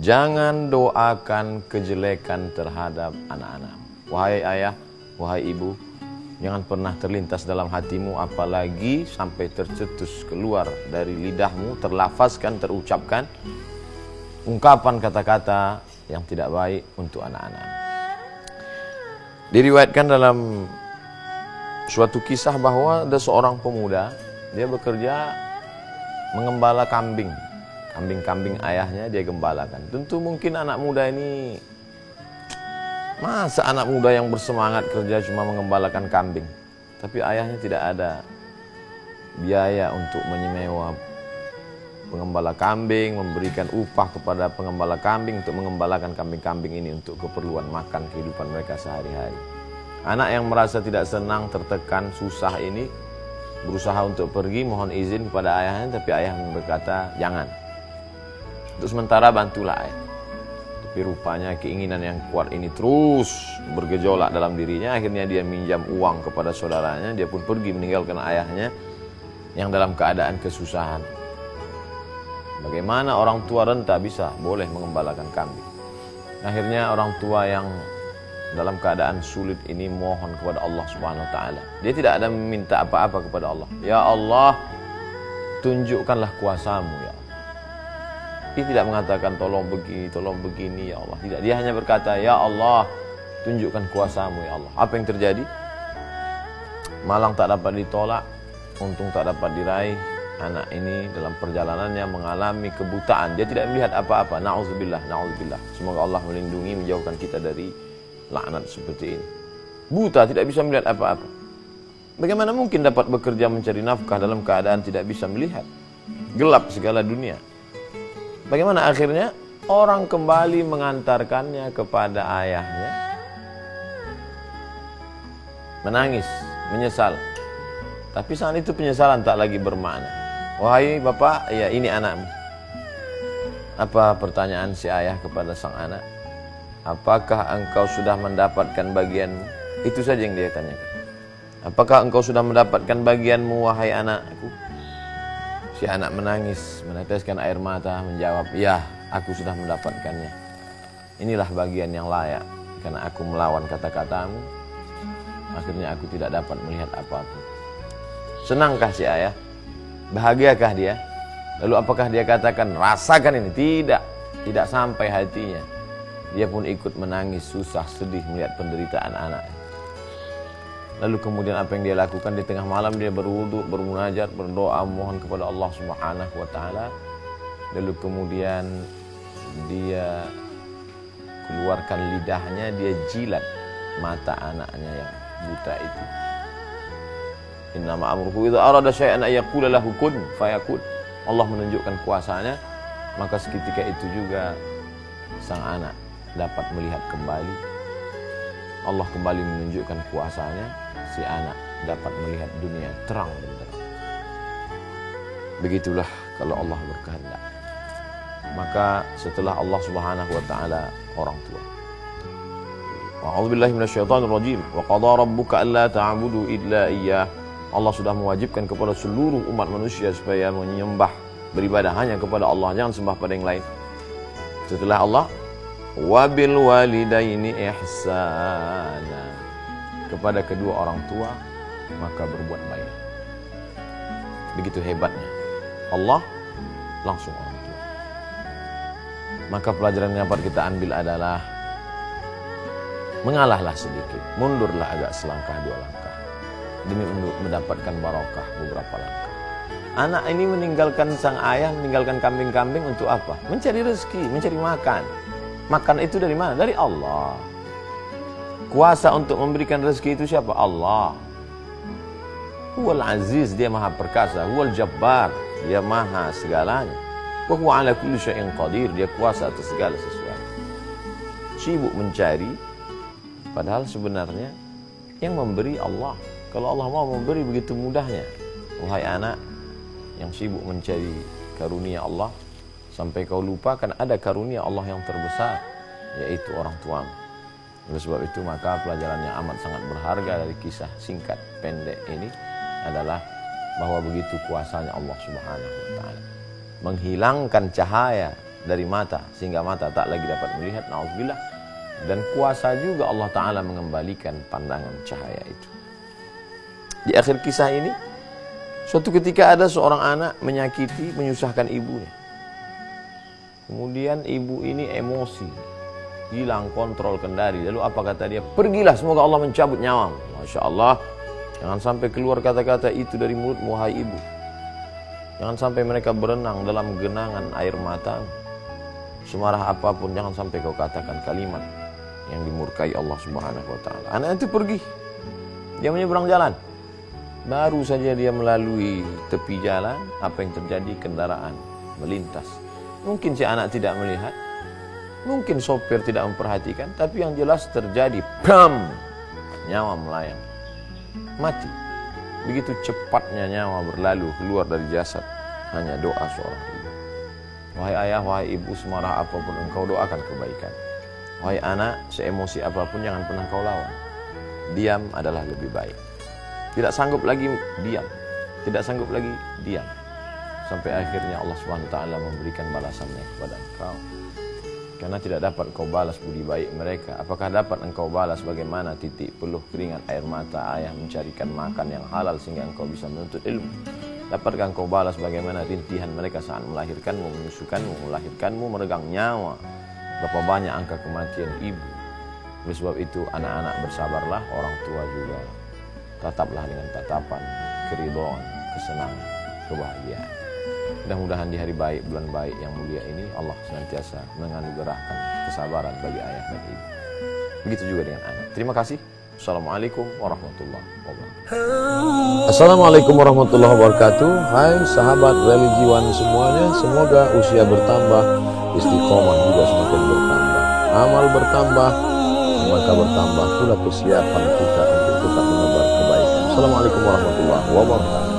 Jangan doakan kejelekan terhadap anak-anak. Wahai ayah, wahai ibu, jangan pernah terlintas dalam hatimu, apalagi sampai tercetus keluar dari lidahmu, terlafazkan, terucapkan ungkapan kata-kata yang tidak baik untuk anak-anak. Diriwayatkan dalam suatu kisah bahwa ada seorang pemuda, dia bekerja mengembala kambing. Kambing-kambing ayahnya dia gembalakan. Tentu mungkin anak muda ini, masa anak muda yang bersemangat kerja cuma mengembalakan kambing. Tapi ayahnya tidak ada biaya untuk menyewa pengembala kambing, memberikan upah kepada pengembala kambing untuk mengembalakan kambing-kambing ini untuk keperluan makan kehidupan mereka sehari-hari. Anak yang merasa tidak senang, tertekan, susah ini berusaha untuk pergi mohon izin kepada ayahnya, tapi ayah berkata, jangan. Untuk sementara bantulah ayah. Tapi rupanya keinginan yang kuat ini terus bergejolak dalam dirinya. Akhirnya dia minjam uang kepada saudaranya. Dia pun pergi meninggalkan ayahnya yang dalam keadaan kesusahan. Bagaimana orang tua renta bisa boleh mengembalakan kambing? Akhirnya orang tua yang dalam keadaan sulit ini mohon kepada Allah Subhanahu wa taala. Dia tidak ada meminta apa-apa kepada Allah. Ya Allah, tunjukkanlah kuasamu ya Allah. Dia tidak mengatakan tolong begini ya Allah. Tidak, dia hanya berkata, ya Allah, tunjukkan kuasamu ya Allah. Apa yang terjadi? Malang tak dapat ditolak, untung tak dapat diraih. Anak ini dalam perjalanannya mengalami kebutaan. Dia tidak melihat apa-apa. Na'udzubillah, na'udzubillah. Semoga Allah melindungi, menjauhkan kita dari laknat seperti ini. Buta, tidak bisa melihat apa-apa. Bagaimana mungkin dapat bekerja mencari nafkah dalam keadaan tidak bisa melihat? Gelap segala dunia. Bagaimana akhirnya? Orang kembali mengantarkannya kepada ayahnya. Menangis, menyesal. Tapi saat itu penyesalan tak lagi bermakna. Wahai bapak, ya ini anakmu. Apa pertanyaan si ayah kepada sang anak? Apakah engkau sudah mendapatkan bagianmu? Itu saja yang dia tanyakan. Apakah engkau sudah mendapatkan bagianmu, wahai anakku? Si anak menangis, meneteskan air mata, menjawab, ya, aku sudah mendapatkannya. Inilah bagian yang layak, karena aku melawan kata-katamu. Akhirnya aku tidak dapat melihat apapun. Senangkah si ayah? Bahagiakah dia? Lalu apakah dia katakan, rasakan ini? Tidak, tidak sampai hatinya. Dia pun ikut menangis, susah, sedih melihat penderitaan anaknya. Lalu kemudian apa yang dia lakukan? Di tengah malam dia berwudu, bermunajat, berdoa, mohon kepada Allah Subhanahu wa taala. Lalu kemudian dia keluarkan lidahnya, dia jilat mata anaknya yang buta itu. Innama amruhu idza arada syai'an ay yaqula lahu kun fayakun. Allah menunjukkan kuasanya, maka seketika itu juga sang anak dapat melihat kembali. Allah kembali menunjukkan kuasanya, si anak dapat melihat dunia terang benderang. Begitulah kalau Allah berkehendak. Maka setelah Allah Subhanahu wa taala orang tua. A'udzubillahi minasyaitonir rajim. Wa qadara rabbuka alla ta'budu illa iyyah. Allah sudah mewajibkan kepada seluruh umat manusia supaya menyembah, beribadah hanya kepada Allah, jangan sembah pada yang lain. Setelah Allah, wabil walidaini ihsana, kepada kedua orang tua maka berbuat baik. Begitu hebatnya Allah langsung orang tua. Maka pelajaran yang dapat kita ambil adalah mengalahlah sedikit, mundurlah agak selangkah dua langkah demi mendapatkan barokah beberapa langkah. Anak ini meninggalkan sang ayah, meninggalkan kambing-kambing untuk apa? Mencari rezeki, mencari makan. Makan itu dari mana? Dari Allah. Kuasa untuk memberikan rezeki itu siapa? Allah. Huwal Aziz, dia maha perkasa. Huwal Jabbar, dia maha segalanya. Wa huwa ala kulli syai'in qadir, dia kuasa atas segala sesuatu. Sibuk mencari, padahal sebenarnya yang memberi Allah. Kalau Allah mau memberi begitu mudahnya. Wahai anak yang sibuk mencari karunia Allah, sampai kau lupakan ada karunia Allah yang terbesar, yaitu orang tuamu. Oleh sebab itu maka pelajaran yang amat sangat berharga dari kisah singkat pendek ini adalah bahwa begitu kuasanya Allah Subhanahu wa taala menghilangkan cahaya dari mata sehingga mata tak lagi dapat melihat, na'udzubillah. Dan kuasa juga Allah Ta'ala mengembalikan pandangan cahaya itu. Di akhir kisah ini, suatu ketika ada seorang anak menyakiti, menyusahkan ibunya. Kemudian ibu ini emosi, hilang kontrol kendali. Lalu apa kata dia? Pergilah, semoga Allah mencabut nyawamu. Masya Allah, jangan sampai keluar kata-kata itu dari mulutmu, wahai ibu. Jangan sampai mereka berenang dalam genangan air matamu. Semarah apapun, jangan sampai kau katakan kalimat yang dimurkai Allah Subhanahu wa Ta'ala. Anak itu pergi, dia menyeberang jalan. Baru saja dia melalui tepi jalan, apa yang terjadi? Kendaraan melintas. Mungkin si anak tidak melihat, mungkin sopir tidak memperhatikan, tapi yang jelas terjadi, bam, nyawa melayang, mati. Begitu cepatnya nyawa berlalu keluar dari jasad, hanya doa seorang ibu. Wahai ayah, wahai ibu, semarah apapun engkau doakan kebaikan. Wahai anak, seemosi apapun jangan pernah kau lawan. Diam adalah lebih baik. Tidak sanggup lagi diam, tidak sanggup lagi diam. Sampai akhirnya Allah SWT memberikan balasannya kepada engkau. Karena tidak dapat engkau balas budi baik mereka. Apakah dapat engkau balas bagaimana titik peluh keringat air mata ayah mencarikan makan yang halal sehingga engkau bisa menuntut ilmu? Dapatkah engkau balas bagaimana rintihan mereka saat melahirkanmu, menyusukanmu, melahirkanmu, meregang nyawa? Berapa banyak angka kematian ibu. Oleh sebab itu anak-anak bersabarlah, orang tua juga tataplah dengan tatapan keridhaan, kesenangan, kebahagiaan. Mudah-mudahan di hari baik, bulan baik yang mulia ini Allah senantiasa menganugerahkan kesabaran bagi ayah dan ibu. Begitu juga dengan anak. Terima kasih. Assalamualaikum warahmatullahi wabarakatuh. Assalamualaikum warahmatullahi wabarakatuh. Hai sahabat religiwan semuanya, semoga usia bertambah, istiqomah juga semakin bertambah, amal bertambah, maka bertambah pula persiapan kita untuk tetap menebar kebaikan. Assalamualaikum warahmatullahi wabarakatuh.